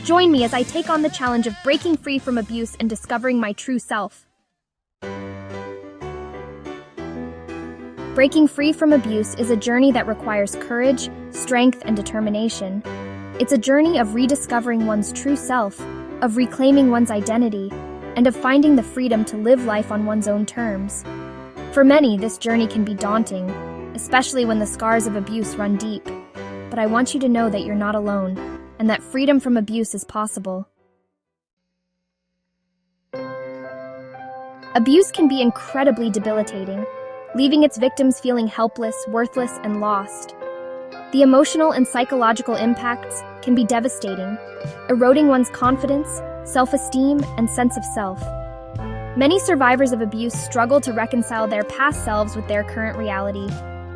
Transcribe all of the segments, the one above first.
Join me as I take on the challenge of breaking free from abuse and discovering my true self. Breaking free from abuse is a journey that requires courage, strength, and determination. It's a journey of rediscovering one's true self, of reclaiming one's identity, and of finding the freedom to live life on one's own terms. For many, this journey can be daunting, especially when the scars of abuse run deep. But I want you to know that you're not alone, and that freedom from abuse is possible. Abuse can be incredibly debilitating, leaving its victims feeling helpless, worthless, and lost. The emotional and psychological impacts can be devastating, eroding one's confidence, self-esteem, and sense of self. Many survivors of abuse struggle to reconcile their past selves with their current reality,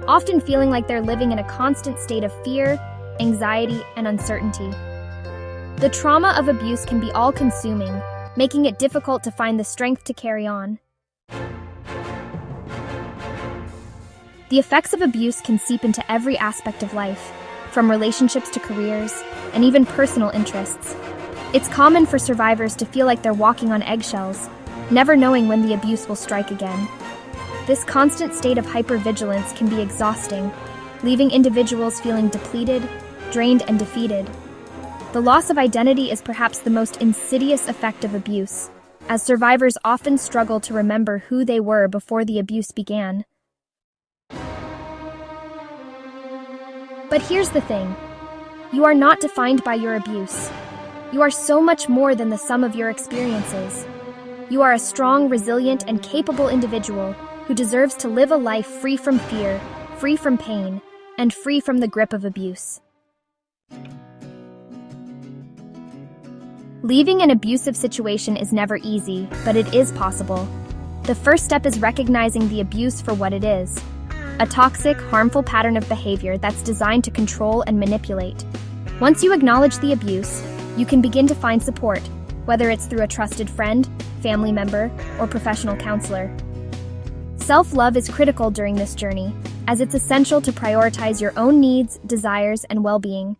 often feeling like they're living in a constant state of fear, anxiety, and uncertainty. The trauma of abuse can be all-consuming, making it difficult to find the strength to carry on. The effects of abuse can seep into every aspect of life, from relationships to careers, and even personal interests. It's common for survivors to feel like they're walking on eggshells, never knowing when the abuse will strike again. This constant state of hypervigilance can be exhausting, leaving individuals feeling depleted, drained, and defeated. The loss of identity is perhaps the most insidious effect of abuse, as survivors often struggle to remember who they were before the abuse began. But here's the thing. You are not defined by your abuse. You are so much more than the sum of your experiences. You are a strong, resilient, and capable individual who deserves to live a life free from fear, free from pain, and free from the grip of abuse. Leaving an abusive situation is never easy, but it is possible. The first step is recognizing the abuse for what it is: a toxic, harmful pattern of behavior that's designed to control and manipulate. Once you acknowledge the abuse, you can begin to find support, whether it's through a trusted friend, family member, or professional counselor. Self-love is critical during this journey, as it's essential to prioritize your own needs, desires, and well-being.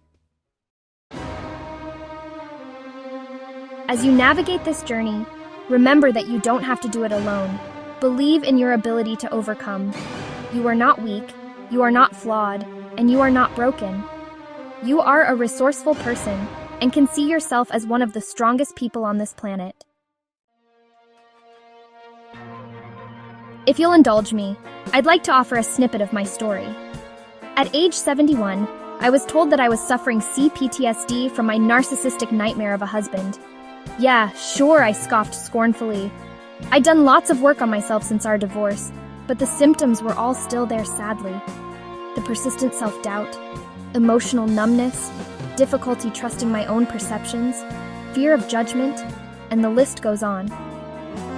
As you navigate this journey, remember that you don't have to do it alone. Believe in your ability to overcome. You are not weak, you are not flawed, and you are not broken. You are a resourceful person and can see yourself as one of the strongest people on this planet. If you'll indulge me, I'd like to offer a snippet of my story. At age 71, I was told that I was suffering CPTSD from my narcissistic nightmare of a husband. Yeah, sure, I scoffed scornfully. I'd done lots of work on myself since our divorce, but the symptoms were all still there, sadly. The persistent self-doubt, emotional numbness, difficulty trusting my own perceptions, fear of judgment, and the list goes on.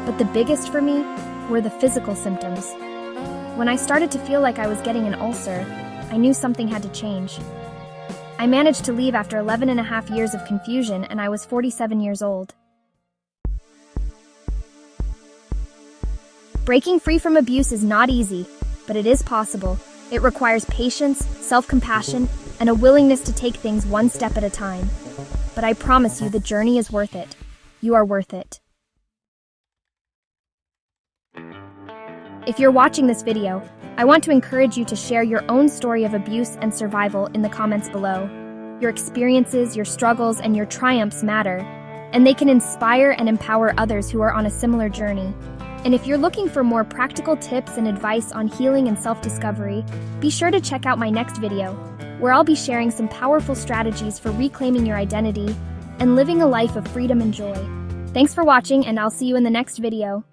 But the biggest for me were the physical symptoms. When I started to feel like I was getting an ulcer, I knew something had to change. I managed to leave after 11.5 years of confusion, and I was 47 years old. Breaking free from abuse is not easy, but it is possible. It requires patience, self-compassion, and a willingness to take things one step at a time. But I promise you, the journey is worth it. You are worth it. If you're watching this video, I want to encourage you to share your own story of abuse and survival in the comments below. Your experiences, your struggles, and your triumphs matter, and they can inspire and empower others who are on a similar journey. And if you're looking for more practical tips and advice on healing and self-discovery, be sure to check out my next video, where I'll be sharing some powerful strategies for reclaiming your identity and living a life of freedom and joy. Thanks for watching, and I'll see you in the next video.